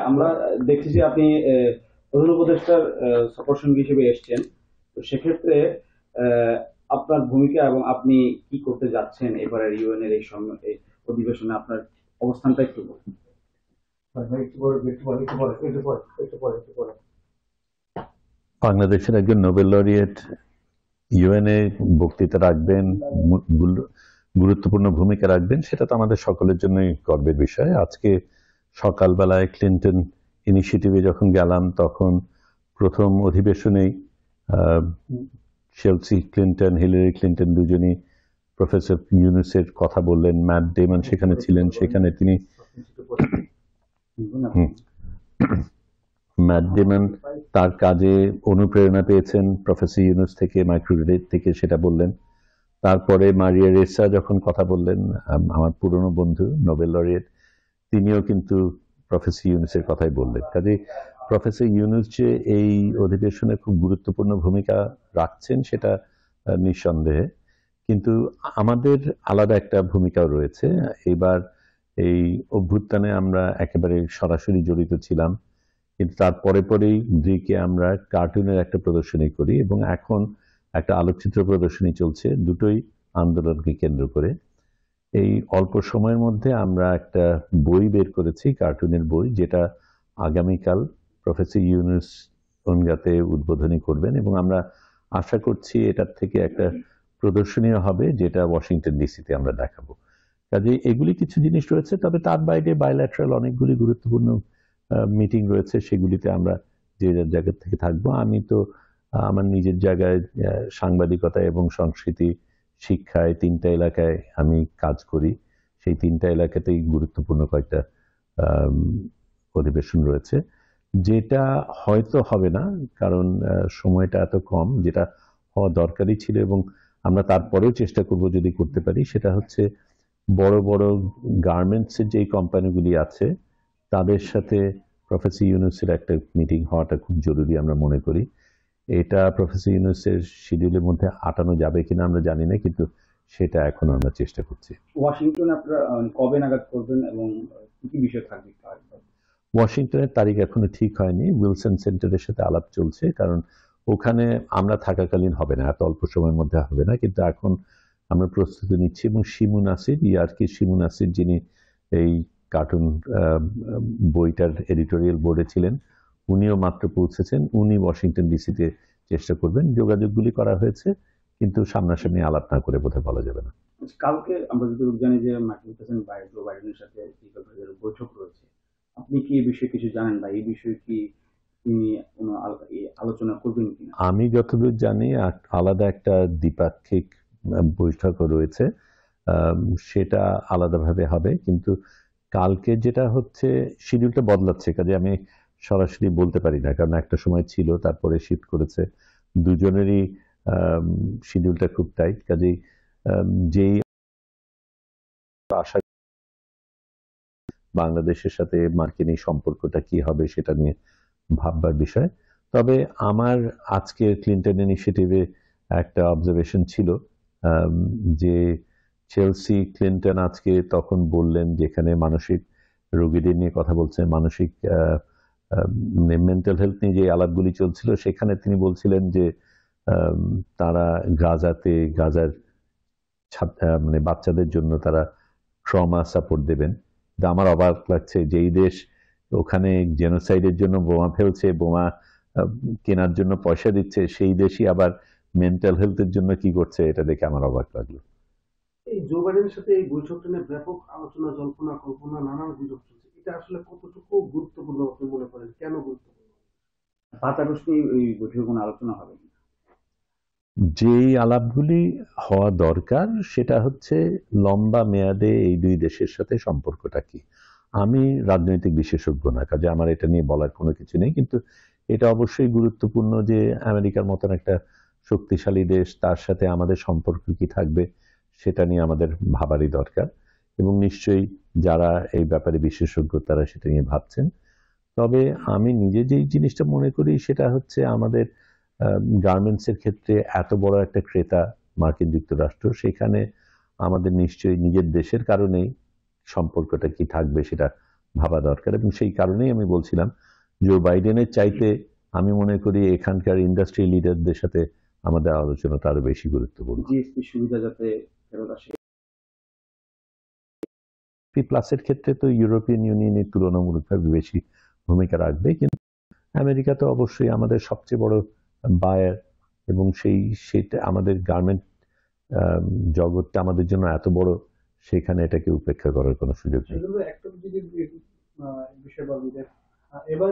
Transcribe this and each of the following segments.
আমরা দেখছি যে আপনি প্রধান উপদেষ্টার সফর সঙ্গী হিসেবে এসেছেন। তো সেক্ষেত্রে আহ, আপনার ভূমিকা এবং আপনি কি করতে যাচ্ছেন এবারের ইউএন এর এই অধিবেশনে আপনার অবস্থানটা একটু বলুন। বাংলাদেশের একজন নোবেল লরিয়েট ইউএনএ বক্তৃতা রাখবেন, গুরুত্বপূর্ণ ভূমিকা রাখবেন, সেটা তো আমাদের সকলের জন্যই গর্বের বিষয়। আজকে সকালবেলায় ক্লিন্টন ইনিশিয়েটিভে যখন গেলাম, তখন প্রথম অধিবেশনেই চেলসি ক্লিন্টন, হিলারি ক্লিন্টন দুজনই প্রফেসর ইউনুসের কথা বললেন। ম্যাট ডেমন সেখানে ছিলেন, সেখানে তিনি ম্যাট ডেমন তার কাজে অনুপ্রেরণা পেয়েছেন প্রফেসর ইউনুস থেকে, মাইক্রোক্রেডিট থেকে, সেটা বললেন। তারপরে মারিয়া রেসা যখন কথা বললেন, আমার পুরনো বন্ধু নোবেল লরিয়েট, তিনিও কিন্তু প্রফেসর ইউনুসের কথাই বললেন। কাজে প্রফেসর ইউনুস যে এই অধিবেশনে খুব গুরুত্বপূর্ণ ভূমিকা রাখছেন সেটা নিঃসন্দেহে, কিন্তু আমাদের আলাদা একটা ভূমিকাও রয়েছে। এবার এই অভ্যুত্থানে আমরা একেবারে সরাসরি জড়িত ছিলাম, কিন্তু তারপরে পরেই গ্রিকে আমরা কার্টুনের একটা প্রদর্শনী করি, এবং এখন একটা আলোকচিত্র প্রদর্শনী চলছে, দুটোই আন্দোলনকে কেন্দ্র করে। এই অল্প সময়ের মধ্যে আমরা একটা বই বের করেছি, কার্টুনের বই, যেটা আগামীকাল প্রফেসর ইউনুস ওনগাতে উদ্বোধনী করবেন, এবং আমরা আশা করছি এটার থেকে একটা প্রদর্শনীয় হবে, যেটা ওয়াশিংটন ডিসিতে আমরা দেখাবো। কাজে এগুলি কিছু জিনিস রয়েছে, তবে তার বাইরে বাইল্যাটারাল অনেকগুলি গুরুত্বপূর্ণ মিটিং রয়েছে, সেগুলিতে আমরা যে যার জায়গা থেকে থাকবো। আমি তো আমার নিজের জায়গায় সাংবাদিকতা এবং সংস্কৃতি, শিক্ষায়, তিনটা এলাকায় আমি কাজ করি। সেই তিনটা এলাকাতেই গুরুত্বপূর্ণ কয়েকটা অধিবেশন রয়েছে, যেটা হয়তো হবে না, কারণ সময়টা এত কম। যেটা হওয়া দরকারই ছিল, এবং আমরা তারপরেও চেষ্টা করব যদি করতে পারি, সেটা হচ্ছে বড় বড় গার্মেন্টসের যে কোম্পানিগুলি আছে তাদের সাথে প্রফেসর ইউনুসের একটা মিটিং হওয়াটা খুব জরুরি আমরা মনে করি। এটা প্রফেসর ইউনুসের শিডিউলের মধ্যে আটানো যাবে কিনা আমরা জানি না, কিন্তু সেটা এখন আমরা চেষ্টা করছি। ওয়াশিংটনে আপনারা কবে নাগাদ করবেন এবং কি কি বিষয় থাকবে? ওয়াশিংটনের তারিখ এখনো ঠিক হয়নি, উইলসন সেন্টারের সাথে আলাপ চলছে, কারণ ওখানে আমরা থাকাকালীন হবে না, এত অল্প সময়ের মধ্যে হবে না। কিন্তু এখন আমরা প্রস্তুতি নিচ্ছি, এবং শিমু নাসির, ইয়ার্কি শিমু নাসির, যিনি এই কার্টুন বইটার এডিটোরিয়াল বোর্ডে ছিলেন, উনিও মাত্র পৌঁছেছেন। উনি ওয়াশিংটন ডিসিতে চেষ্টা করবেন। যোগাযোগগুলি করা হয়েছে, কিন্তু সামনাসামনি আলাপ না করে বোধহয় বলা যাবে না। কালকে আমরা যতটুকু জানি যে মার্কিন প্রেসিডেন্ট জো বাইডেনের সাথে বৈঠক রয়েছে, আপনি কি এই বিষয়ে কিছু জানেন বা এই বিষয়ে কি তিনি কোনো আলোচনা করবেন কিনা? আমি যতদূর জানি আলাদা একটা দ্বিপাক্ষিক বৈঠকও রয়েছে, সেটা আলাদাভাবে হবে। কিন্তু কালকে যেটা হচ্ছে, শিডিউলটা বদলাচ্ছে, কাজে আমি সরাসরি বলতে পারি না, কারণ একটা সময় ছিল, তারপরে শিফট করেছে। দুজনেরই শিডিউলটা খুব টাইট, কাজেই যেই আশা বাংলাদেশের সাথে মার্কিন এই সম্পর্কটা কি হবে সেটা নিয়ে ভাববার বিষয়। তবে আমার আজকে ক্লিন্টন ইনিশিয়েটিভে একটা অবজারভেশন ছিল, যে চেলসি ক্লিন্টন আজকে তখন বললেন, যেখানে মানসিক রোগীদের নিয়ে কথা বলছেন, মানসিক মেন্টাল হেলথ নিয়ে যে আলাপগুলি চলছিল, সেখানে তিনি বলছিলেন যে তারা গাজার মানে বাচ্চাদের জন্য তারা ট্রমা সাপোর্ট দেবেন। আমার অবাক লাগছে, যেই দেশ ওখানে জেনোসাইডের জন্য বোমা ফেলছে, বোমা কেনার জন্য পয়সা দিচ্ছে, সেই দেশই আবার মেন্টাল হেলথের জন্য কি করছে, এটা দেখে আমার অবাক লাগলো। এই জো বাইডেনের সাথে এই বৈঠকটা নিয়ে ব্যাপক আলোচনা, জল্পনা কল্পনা, নানান গুজব চলছে। এটা আসলে কতটুকু গুরুত্বপূর্ণ আপনি মনে করেন? কেন গুরুত্বপূর্ণ? 5 আগস্ট এই বৈঠকে কোনো আলোচনা হবে? যেই আলাপগুলি হওয়া দরকার সেটা হচ্ছে লম্বা মেয়াদে এই দুই দেশের সাথে সম্পর্কটা কি। আমি রাজনৈতিক বিশেষজ্ঞ না, কাজে আমার এটা নিয়ে বলার কোনো কিছু নেই, কিন্তু এটা অবশ্যই গুরুত্বপূর্ণ যে আমেরিকার মতন একটা শক্তিশালী দেশ, তার সাথে আমাদের সম্পর্ক কি থাকবে সেটা নিয়ে আমাদের ভাবারই দরকার, এবং নিশ্চয়ই যারা এই ব্যাপারে বিশেষজ্ঞ তারা সেটা নিয়ে ভাবছেন। তবে আমি নিজে যেই জিনিসটা মনে করি সেটা হচ্ছে, আমাদের গার্মেন্টসের ক্ষেত্রে এত বড় একটা ক্রেতা মার্কিন যুক্তরাষ্ট্র, সেখানে আমাদের নিশ্চয়ই নিজের দেশের কারণেই সম্পর্কটা কি থাকবে সেটা ভাবা দরকার। এবং সেই কারণেই আমি বলছিলাম জো বাইডেনের চাইতে আমি মনে করি এখানকার ইন্ডাস্ট্রি লিডারদের সাথে আমাদের আলোচনাটা আরো বেশি গুরুত্বপূর্ণ। জিএসপি সুবিধা যাতে ফেরত আসে। প্লাসের ক্ষেত্রে তো ইউরোপিয়ান ইউনিয়নের তুলনামূলকভাবে বেশি ভূমিকা রাখবে, কিন্তু আমেরিকা তো অবশ্যই আমাদের সবচেয়ে বড় বায়ার, এবং সেটা আমাদের গার্মেন্ট জগৎটা আমাদের জন্য এত বড়, সেখানে এটাকে উপেক্ষা করার কোনো সুযোগ নেই। একটা যদি বিষয় বলি যে এবার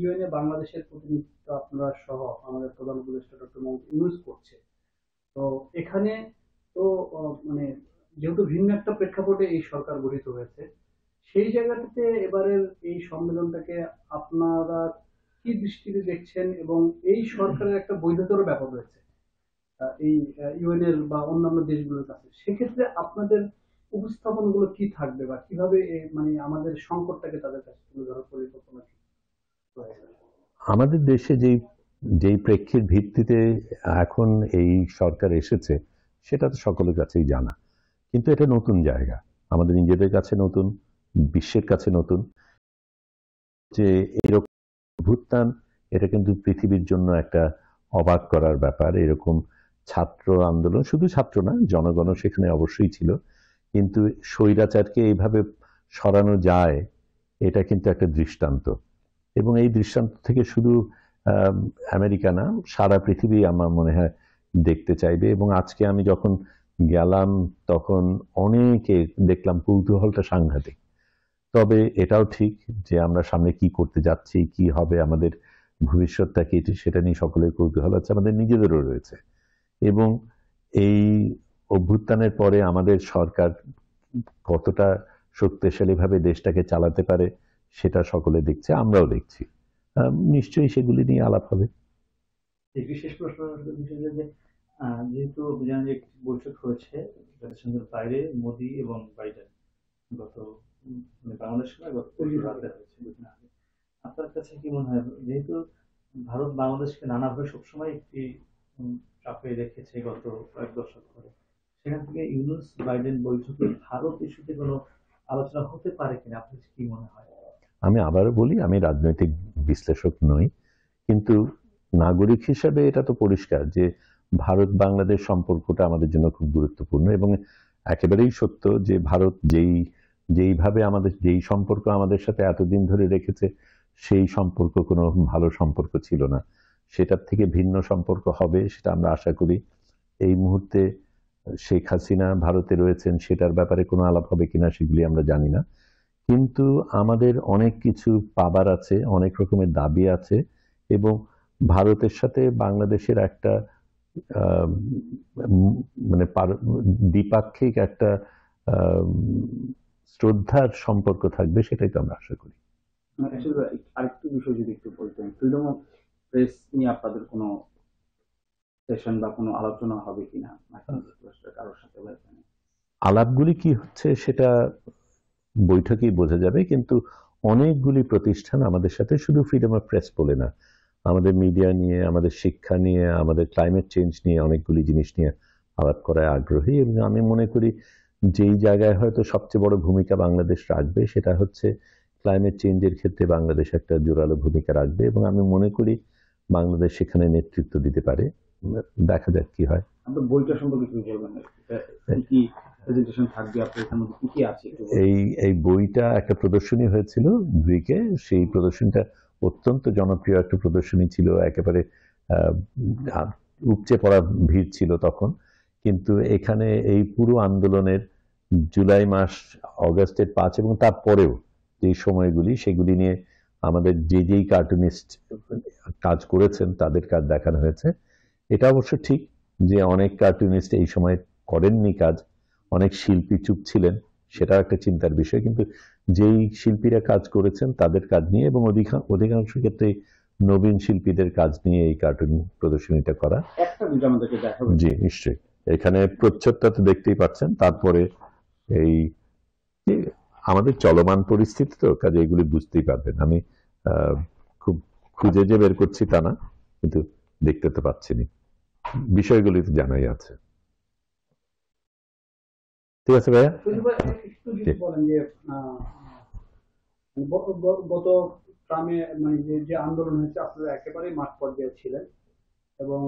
ইউএন এ বাংলাদেশের প্রতিনিধিত্ব আপনারা সহ আমাদের প্রধান উপদেষ্টা ডক্টর মোহাম্মদ ইউনূস করছে। তো এখানে তো মানে যেহেতু ভিন্ন একটা প্রেক্ষাপটে এই সরকার গঠিত হয়েছে, সেই জায়গাটাতে এবারের এই সম্মেলনটাকে আপনারা কি দৃষ্টিতে দেখছেন, এবং এই সরকারের একটা বৈধতার ব্যাপার রয়েছে এই ইউএন এর বা অন্যান্য দেশগুলোর কাছে, সেক্ষেত্রে আপনাদের উপস্থাপনগুলো কি থাকবে বা কিভাবে মানে আমাদের সংকটটাকে তাদের কাছে তুলে ধরার পরিকল্পনা কি রয়েছে? আমাদের দেশে যেই প্রেক্ষির ভিত্তিতে এখন এই সরকার এসেছে সেটা তো সকলের কাছেই জানা, কিন্তু এটা নতুন জায়গা, আমাদের নিজেদের কাছে নতুন, বিশ্বের কাছে নতুন। যে এইরকম অভ্যুত্থান, এটা কিন্তু পৃথিবীর জন্য একটা অবাক করার ব্যাপার। এরকম ছাত্র আন্দোলন, শুধু ছাত্র না, জনগণও সেখানে অবশ্যই ছিল, কিন্তু স্বৈরাচারকে এইভাবে সরানো যায়, এটা কিন্তু একটা দৃষ্টান্ত। এবং এই দৃষ্টান্ত থেকে শুধু আমেরিকা না, সারা পৃথিবী আমার মনে হয় দেখতে চাইবে। এবং আজকে আমি যখন গেলাম তখন অনেকে দেখলাম কৌতূহলটা সাংঘাতিক। তবে এটাও ঠিক যে আমরা সামনে কি করতে যাচ্ছি, কি হবে, আমাদের ভবিষ্যৎটা কি, সেটা নিয়ে সকলের কৌতূহল আছে, আমাদের নিজেদেরও রয়েছে। এবং এই অভ্যুত্থানের পরে আমাদের সরকার কতটা শক্তিশালীভাবে দেশটাকে চালাতে পারে সেটা সকলে দেখছে, আমরাও দেখছি। নিশ্চয়ই সেগুলি নিয়ে আলাপ হবে। একটি শেষ প্রশ্ন যে যেহেতু জানেন যে একটি বৈঠক হয়েছে জাতিসংঘের বাইরে মোদি এবং বাইডেন গত বাংলাদেশ সময় গত রাতে হয়েছে, দুদিন আগে। আপনার কাছে কি মনে হয়, যেহেতু ভারত বাংলাদেশকে নানাভাবে সবসময় একটি চাপে রেখেছে গত কয়েক দশক ধরে, সেখান থেকে ইউনূস বাইডেন বৈঠকে ভারত ইস্যুতে কোনো আলোচনা হতে পারে কিনা, আপনার কি মনে হয়? আমি আবারও বলি, আমি রাজনৈতিক বিশ্লেষক নই, কিন্তু নাগরিক হিসাবে এটা তো পরিষ্কার যে ভারত বাংলাদেশ সম্পর্কটা আমাদের জন্য খুব গুরুত্বপূর্ণ। এবং একেবারেই সত্য যে ভারত যেইভাবে যেই সম্পর্ক আমাদের সাথে এতদিন ধরে রেখেছে, সেই সম্পর্ক কোনো ভালো সম্পর্ক ছিল না। সেটার থেকে ভিন্ন সম্পর্ক হবে, সেটা আমরা আশা করি। এই মুহূর্তে শেখ হাসিনা ভারতে রয়েছেন, সেটার ব্যাপারে কোনো আলাপ হবে কিনা সেগুলি আমরা জানি না, কিন্তু আমাদের অনেক কিছু পাবার আছে, অনেক রকমের দাবি আছে। এবং ভারতের সাথে বাংলাদেশের একটা মানে দ্বিপাক্ষিক একটা শ্রদ্ধার সম্পর্ক থাকবে, সেটাই তো আমরা আশা করি। আরেকটু বিষয় যদি একটু বলতেন, ফ্রিডম অফ প্রেস নিয়ে আপনাদের কোনো সেশন বা কোনো আলোচনা হবে কিনা কারোর সাথে? আলাপগুলি কি হচ্ছে সেটা বৈঠকেই বোঝা যাবে, কিন্তু অনেকগুলি প্রতিষ্ঠান আমাদের সাথে, শুধু ফ্রিডম অফ প্রেস বলে না, আমাদের মিডিয়া নিয়ে, আমাদের শিক্ষা নিয়ে, আমাদের ক্লাইমেট চেঞ্জ নিয়ে অনেকগুলি জিনিস নিয়ে আলাপ করায় আগ্রহী। এবং আমি মনে করি যেই জায়গায় হয়তো সবচেয়ে বড় ভূমিকা বাংলাদেশ রাখবে সেটা হচ্ছে ক্লাইমেট চেঞ্জের ক্ষেত্রে বাংলাদেশ একটা জোরালো ভূমিকা রাখবে, এবং আমি মনে করি বাংলাদেশ সেখানে নেতৃত্ব দিতে পারে। দেখা যাক কি হয়। আপনার বইটা সম্পর্কে কি বলবেন, কি প্রেজেন্টেশন থাকবে, আপনার মধ্যে কি কি আছে? এই বইটা একটা প্রদর্শনী হয়েছিল গ্রিকে, সেই প্রদর্শনীটা অত্যন্ত জনপ্রিয় একটা প্রদর্শনী ছিল, একেবারে উপচে পড়া ভিড় ছিল তখন। কিন্তু এখানে এই পুরো আন্দোলনের জুলাই মাস, অগাস্টের 5 এবং তারপরেও যে সময়গুলি, সেগুলি নিয়ে আমাদের যেই কার্টুনিস্ট কাজ করেছেন তাদের কাজ দেখানো হয়েছে। এটা অবশ্য ঠিক যে অনেক কার্টুনিস্ট এই সময় করেননি কাজ, অনেক শিল্পী চুপ ছিলেন, সেটাও একটা চিন্তার বিষয়। কিন্তু যেই শিল্পীরা কাজ করেছেন তাদের কাজ নিয়ে, এবং অধিকাংশ ক্ষেত্রে নবীন শিল্পীদের কাজ নিয়ে এই কার্টুন প্রদর্শনীটা করা। জি নিশ্চয়ই, এখানে প্রচ্ছদটা তো দেখতেই পাচ্ছেন। তারপরে এই আমাদের চলমান পরিস্থিতি, তো কাজে এগুলি বুঝতেই পারবেন। আমি খুব খুঁজে যে বের করছি তা না, কিন্তু দেখতে তো পাচ্ছিনি, বিষয়গুলি তো জানাই আছে। ঠিক আছে ভাইয়া। একটু যদি বলেন যে গত ট্রামে মানে যে আন্দোলন হয়েছে আপনারা একেবারেই মাঠ পর্যায়ে ছিলেন এবং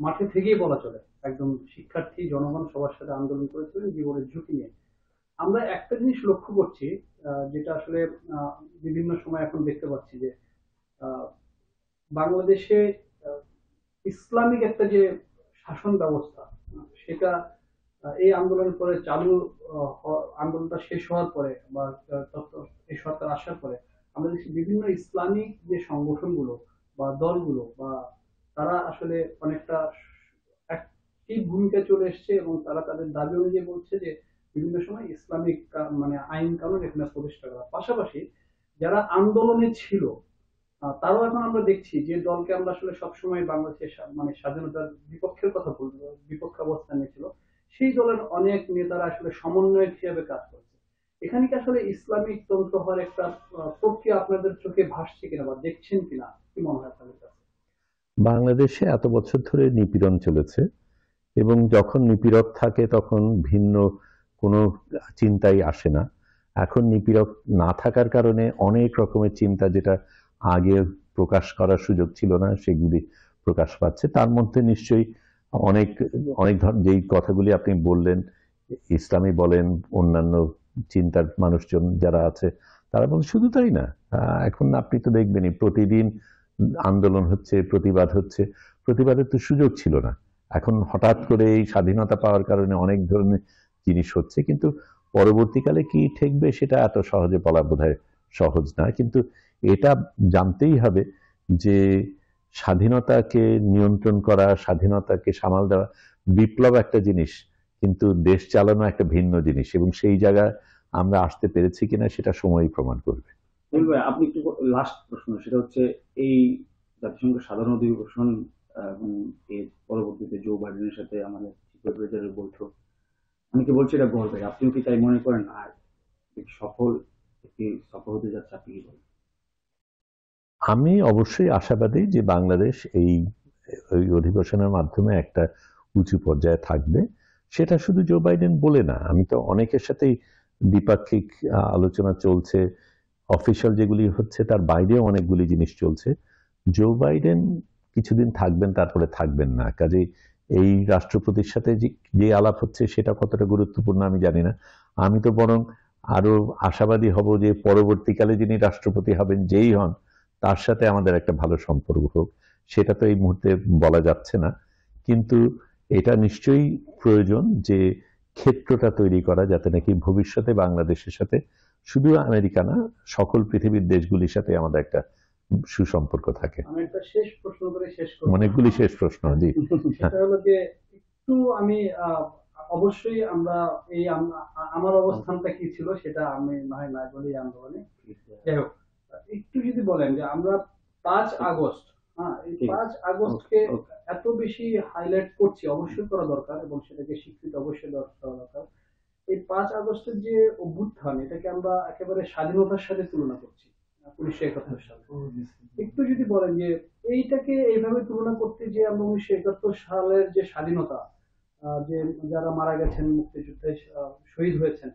মাঠে থেকেই বলা চলে একদম শিক্ষার্থী জনগণ সবার সাথে আন্দোলন করেছিলেন জীবনের ঝুঁকি নিয়ে। আমরা একটা জিনিস লক্ষ্য করছি, যেটা আসলে বিভিন্ন সময় এখন দেখতে পাচ্ছি যে আহ, বাংলাদেশে আহ, ইসলামিক একটা যে শাসন ব্যবস্থা, সেটা এই আন্দোলনের পরে চালু আন্দোলনটা শেষ হওয়ার পরে বা এই সরকার আসার পরে আমরা দেখছি বিভিন্ন ইসলামিক যে সংগঠনগুলো বা দলগুলো বা তারা আসলে অনেকটা অ্যাক্টিভ ভূমিকা চলে এসছে এবং তারা তাদের দাবি অনুযায়ী বলছে যে বিভিন্ন সময় ইসলামিক মানে আইন কানুন এখানে প্রতিষ্ঠা করা। পাশাপাশি যারা আন্দোলনে ছিল তারও এখন আমরা দেখছি যে দলকে আমরা আসলে সবসময় বাংলাদেশের মানে স্বাধীনতার বিপক্ষের কথা বলবো, বিপক্ষ অবস্থান নিয়েছিল, সেই দলের অনেক নেতারা আসলে সমন্বয়ক হিসেবে কাজ করছে। এখানে কি আসলে ইসলামিক তন্ত্র হওয়ার একটা প্রক্রিয়া আপনাদের চোখে ভাসছে কিনা বা দেখছেন কিনা, কি মনে হয় আপনাদের কাছে? বাংলাদেশে এত বছর ধরে নিপীড়ন চলেছে এবং যখন নিপীড়ক থাকে তখন ভিন্ন কোনো চিন্তাই আসে না। এখন নিপীড়ক না থাকার কারণে অনেক রকমের চিন্তা যেটা আগে প্রকাশ করার সুযোগ ছিল না সেগুলি প্রকাশ পাচ্ছে। তার মধ্যে নিশ্চয়ই অনেক অনেক যেই কথাগুলি আপনি বললেন, ইসলামী বলেন, অন্যান্য চিন্তার মানুষজন যারা আছে তারা বলেন। শুধু তাই না, এখন আপনি তো দেখবেনই প্রতিদিন আন্দোলন হচ্ছে, প্রতিবাদ হচ্ছে। প্রতিবাদের তো সুযোগ ছিল না, এখন হঠাৎ করে এই স্বাধীনতা পাওয়ার কারণে অনেক ধরনের জিনিস হচ্ছে, কিন্তু পরবর্তীকালে কি ঠেকবে সেটা এত সহজে বলা বোধহয় সহজ না। কিন্তু এটা জানতেই হবে যে স্বাধীনতাকে নিয়ন্ত্রণ করা, স্বাধীনতাকে সামাল দেওয়া, বিপ্লব একটা জিনিস, কিন্তু দেশ চালানো একটা ভিন্ন জিনিস, এবং সেই জায়গায় আমরা আসতে পেরেছি কিনা সেটা সময়ই প্রমাণ করবে। ভাই, আপনি একটু লাস্ট প্রশ্ন, সেটা হচ্ছে এই জাতিসংঘের সাধারণ অধিবেশন এবং এর পরবর্তীতে জো বাইডেনের সাথে আমাদের প্রেসিডেন্টের বৈঠক, অনেকে বলছে এটা গর্বের, আপনিও কি তাই মনে করেন? আর সফল একটি সফল হতে যাচ্ছে, আপনি কি বলেন? আমি অবশ্যই আশাবাদী যে বাংলাদেশ এই অধিবেশনের মাধ্যমে একটা উঁচু পর্যায়ে থাকবে। সেটা শুধু জো বাইডেন বলে না, আমি তো অনেকের সাথেই দ্বিপাক্ষিক আলোচনা চলছে, অফিসিয়াল যেগুলি হচ্ছে তার বাইরেও অনেকগুলি জিনিস চলছে। জো বাইডেন কিছুদিন থাকবেন, তারপরে থাকবেন না। কাজেই এই রাষ্ট্রপতির সাথে যে আলাপ হচ্ছে সেটা কতটা গুরুত্বপূর্ণ আমি জানি না। আমি তো বরং আরো আশাবাদী হব যে পরবর্তীকালে যিনি রাষ্ট্রপতি হবেন, যেই হন, তার সাথে আমাদের একটা ভালো সম্পর্ক হোক। সেটা তো এই মুহূর্তে বলা যাচ্ছে না, কিন্তু এটা নিশ্চয়ই প্রয়োজন যে ক্ষেত্রটা তৈরি করা, যাতে নাকি ভবিষ্যতে বাংলাদেশের সাথে শুধু আমেরিকা না, সকল পৃথিবীর দেশগুলির সাথে আমাদের একটা সুসম্পর্ক থাকে। আমি একটা শেষ প্রশ্ন করে শেষ করব। অনেকগুলি শেষ প্রশ্ন, জি। সেটা হলো যে একটু আমি অবশ্যই আমরা এই আমার অবস্থানটা কি ছিল সেটা আমি না বলি আন্দোলনে। যাই হোক, একটু যদি বলেন যে আমরা 5 আগস্ট, এই 5 আগস্টকে এত বেশি হাইলাইট করছি, অবশ্যই করা দরকার এবং সেটাকে স্বীকৃতি অবশ্যই করা দরকার। এই 5 আগস্টের যে অভ্যুত্থান, এটাকে আমরা একেবারে স্বাধীনতার সাথে তুলনা করছি 1971 সালে। একটু যদি বলেন যে এইটাকে এইভাবে তুলনা করতে যে আমরা 1971 সালের যে স্বাধীনতা, যে যারা মারা গেছেন মুক্তিযুদ্ধে শহীদ হয়েছেন,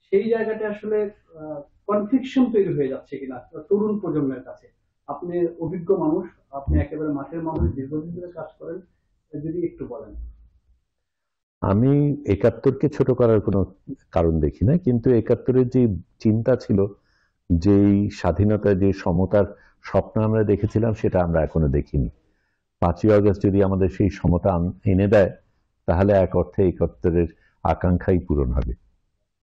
সেই জায়গাটা আসলে কনফ্লিকশন তৈরি হয়ে যাচ্ছে কিনা তরুণ প্রজন্মের কাছে? আপনি অভিজ্ঞ মানুষ, আপনি একেবারে মাঠের মানুষ, দীর্ঘদিন ধরে কাজ করেন, যদি একটু বলেন। আমি 71কে ছোট করার কোনো কারণ দেখি না, কিন্তু 71-এর যে চিন্তা ছিল, যেই স্বাধীনতা, যে সমতার স্বপ্ন আমরা দেখেছিলাম, সেটা আমরা এখনো দেখিনি। 5ই আগস্ট যদি আমাদের সেই সমতা এনে দেয়, তাহলে এক অর্থে 71-এর আকাঙ্ক্ষাই পূরণ হবে।